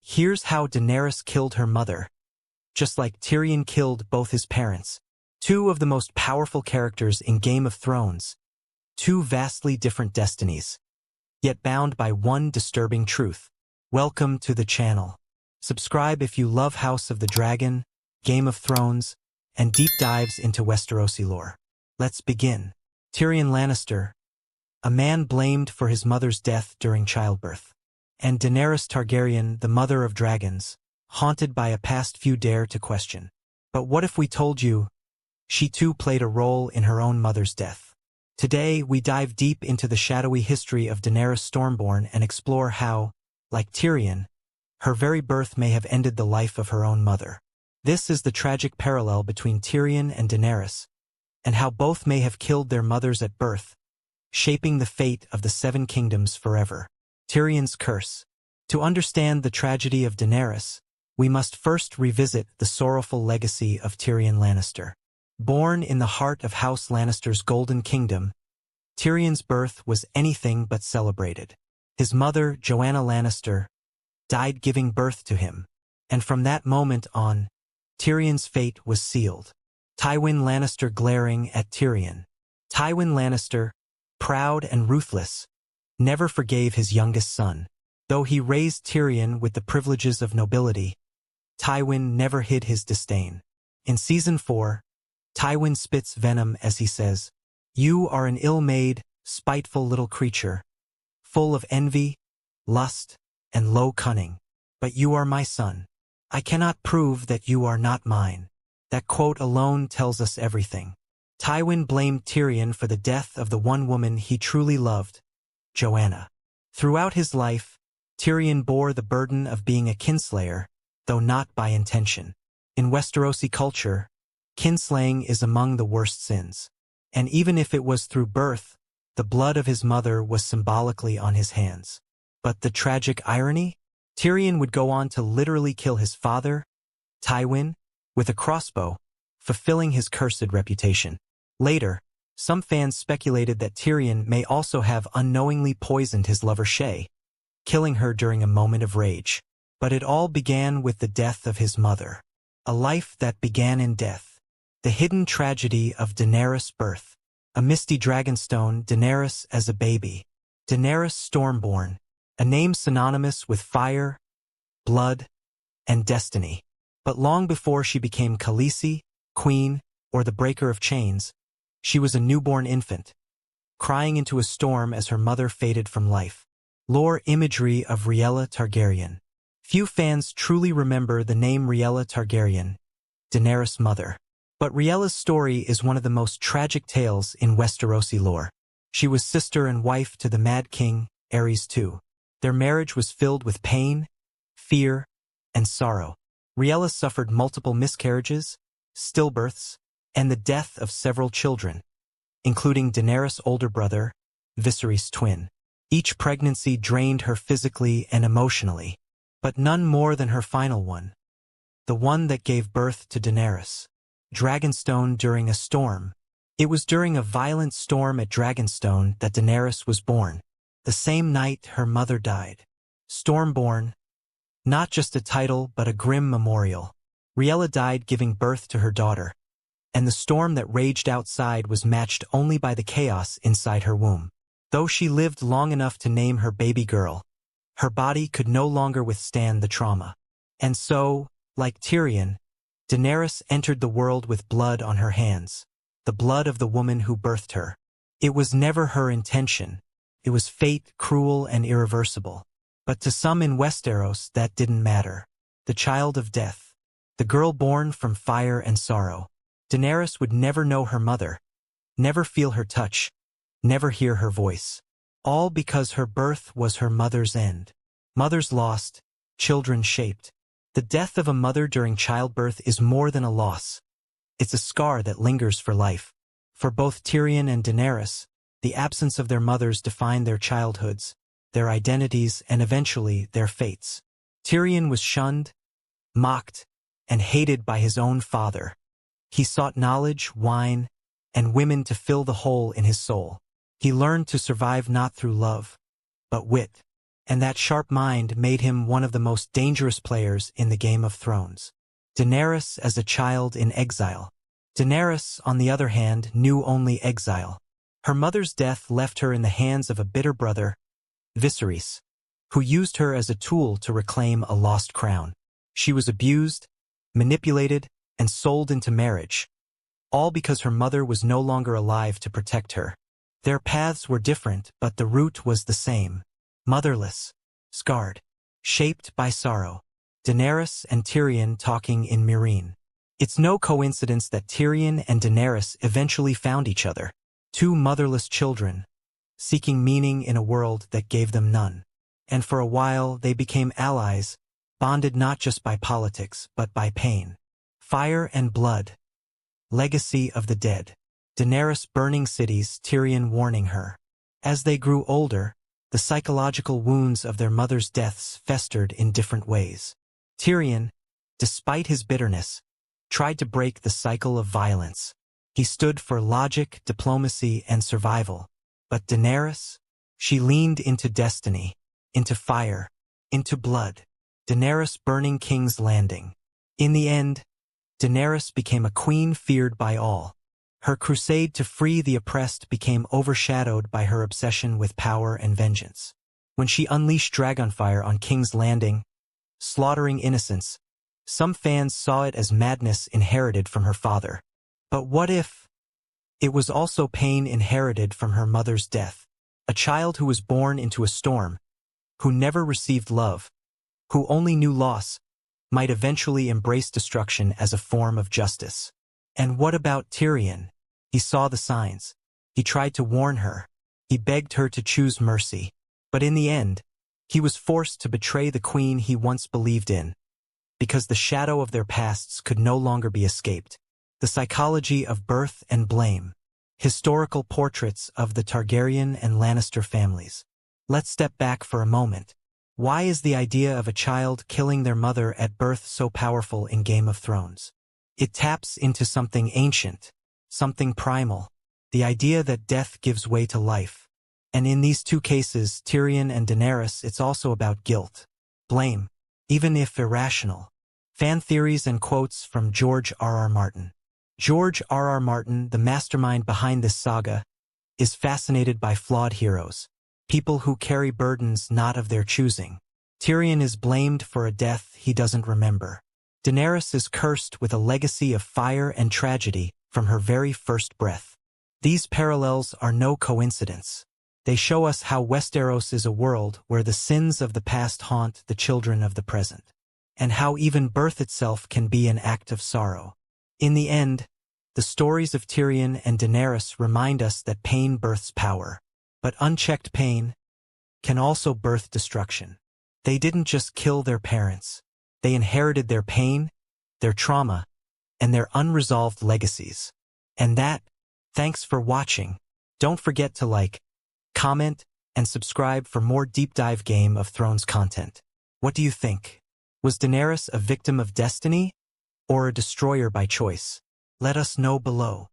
Here's how Daenerys killed her mother, just like Tyrion killed both his parents. Two of the most powerful characters in Game of Thrones. Two vastly different destinies, yet bound by one disturbing truth. Welcome to the channel. Subscribe if you love House of the Dragon, Game of Thrones, and deep dives into Westerosi lore. Let's begin. Tyrion Lannister, a man blamed for his mother's death during childbirth. And Daenerys Targaryen, the mother of dragons, haunted by a past few dare to question. But what if we told you she too played a role in her own mother's death? Today, we dive deep into the shadowy history of Daenerys Stormborn and explore how, like Tyrion, her very birth may have ended the life of her own mother. This is the tragic parallel between Tyrion and Daenerys, and how both may have killed their mothers at birth, shaping the fate of the Seven Kingdoms forever. Tyrion's curse. To understand the tragedy of Daenerys, we must first revisit the sorrowful legacy of Tyrion Lannister. Born in the heart of House Lannister's Golden Kingdom, Tyrion's birth was anything but celebrated. His mother, Joanna Lannister, died giving birth to him, and from that moment on, Tyrion's fate was sealed. Tywin Lannister glaring at Tyrion. Tywin Lannister, proud and ruthless, never forgave his youngest son. Though he raised Tyrion with the privileges of nobility, Tywin never hid his disdain. In Season 4, Tywin spits venom as he says, "You are an ill-made, spiteful little creature, full of envy, lust, and low cunning. But you are my son. I cannot prove that you are not mine." That quote alone tells us everything. Tywin blamed Tyrion for the death of the one woman he truly loved, Joanna. Throughout his life, Tyrion bore the burden of being a kinslayer, though not by intention. In Westerosi culture, kinslaying is among the worst sins. And even if it was through birth, the blood of his mother was symbolically on his hands. But the tragic irony? Tyrion would go on to literally kill his father, Tywin, with a crossbow, fulfilling his cursed reputation. Later, some fans speculated that Tyrion may also have unknowingly poisoned his lover Shae, killing her during a moment of rage. But it all began with the death of his mother. A life that began in death. The hidden tragedy of Daenerys' birth. A misty dragonstone, Daenerys as a baby. Daenerys Stormborn, a name synonymous with fire, blood, and destiny. But long before she became Khaleesi, Queen, or the Breaker of Chains, she was a newborn infant, crying into a storm as her mother faded from life. Lore imagery of Rhaella Targaryen. Few fans truly remember the name Rhaella Targaryen, Daenerys' mother. But Rhaella's story is one of the most tragic tales in Westerosi lore. She was sister and wife to the Mad King, Aerys II. Their marriage was filled with pain, fear, and sorrow. Rhaella suffered multiple miscarriages, stillbirths, and the death of several children, including Daenerys' older brother, Viserys' twin. Each pregnancy drained her physically and emotionally, but none more than her final one, the one that gave birth to Daenerys. Dragonstone during a storm. It was during a violent storm at Dragonstone that Daenerys was born, the same night her mother died. Stormborn, not just a title but a grim memorial. Rhaella died giving birth to her daughter, and the storm that raged outside was matched only by the chaos inside her womb. Though she lived long enough to name her baby girl, her body could no longer withstand the trauma. And so, like Tyrion, Daenerys entered the world with blood on her hands, the blood of the woman who birthed her. It was never her intention. It was fate, cruel and irreversible. But to some in Westeros, that didn't matter. The child of death, the girl born from fire and sorrow. Daenerys would never know her mother, never feel her touch, never hear her voice. All because her birth was her mother's end. Mothers lost, children shaped. The death of a mother during childbirth is more than a loss. It's a scar that lingers for life. For both Tyrion and Daenerys, the absence of their mothers defined their childhoods, their identities, and eventually their fates. Tyrion was shunned, mocked, and hated by his own father. He sought knowledge, wine, and women to fill the hole in his soul. He learned to survive not through love, but wit. and that sharp mind made him one of the most dangerous players in the Game of Thrones. Daenerys as a child in exile. Daenerys, on the other hand, knew only exile. Her mother's death left her in the hands of a bitter brother, Viserys, who used her as a tool to reclaim a lost crown. She was abused, manipulated, and sold into marriage, all because her mother was no longer alive to protect her. Their paths were different, but the root was the same. Motherless, scarred, shaped by sorrow. Daenerys and Tyrion talking in Meereen. It's no coincidence that Tyrion and Daenerys eventually found each other. Two motherless children, seeking meaning in a world that gave them none. And for a while they became allies, bonded not just by politics, but by pain. Fire and blood. Legacy of the dead. Daenerys burning cities, Tyrion warning her. As they grew older, the psychological wounds of their mother's deaths festered in different ways. Tyrion, despite his bitterness, tried to break the cycle of violence. He stood for logic, diplomacy, and survival. But Daenerys? She leaned into destiny, into fire, into blood. Daenerys burning King's Landing. In the end, Daenerys became a queen feared by all. Her crusade to free the oppressed became overshadowed by her obsession with power and vengeance. When she unleashed Dragonfire on King's Landing, slaughtering innocents, some fans saw it as madness inherited from her father. But what if it was also pain inherited from her mother's death? A child who was born into a storm, who never received love, who only knew loss, might eventually embrace destruction as a form of justice. And what about Tyrion? He saw the signs. He tried to warn her. He begged her to choose mercy. But in the end, he was forced to betray the queen he once believed in, because the shadow of their pasts could no longer be escaped. The psychology of birth and blame. Historical portraits of the Targaryen and Lannister families. Let's step back for a moment. Why is the idea of a child killing their mother at birth so powerful in Game of Thrones? It taps into something ancient, something primal, the idea that death gives way to life. And in these two cases, Tyrion and Daenerys, it's also about guilt, blame, even if irrational. Fan theories and quotes from George R.R. Martin. George R.R. Martin, the mastermind behind this saga, is fascinated by flawed heroes, people who carry burdens not of their choosing. Tyrion is blamed for a death he doesn't remember. Daenerys is cursed with a legacy of fire and tragedy from her very first breath. These parallels are no coincidence. They show us how Westeros is a world where the sins of the past haunt the children of the present, and how even birth itself can be an act of sorrow. In the end, the stories of Tyrion and Daenerys remind us that pain births power, but unchecked pain can also birth destruction. They didn't just kill their parents. They inherited their pain, their trauma, and their unresolved legacies. And that, thanks for watching. Don't forget to like, comment, and subscribe for more deep dive Game of Thrones content. What do you think? Was Daenerys a victim of destiny or a destroyer by choice? Let us know below.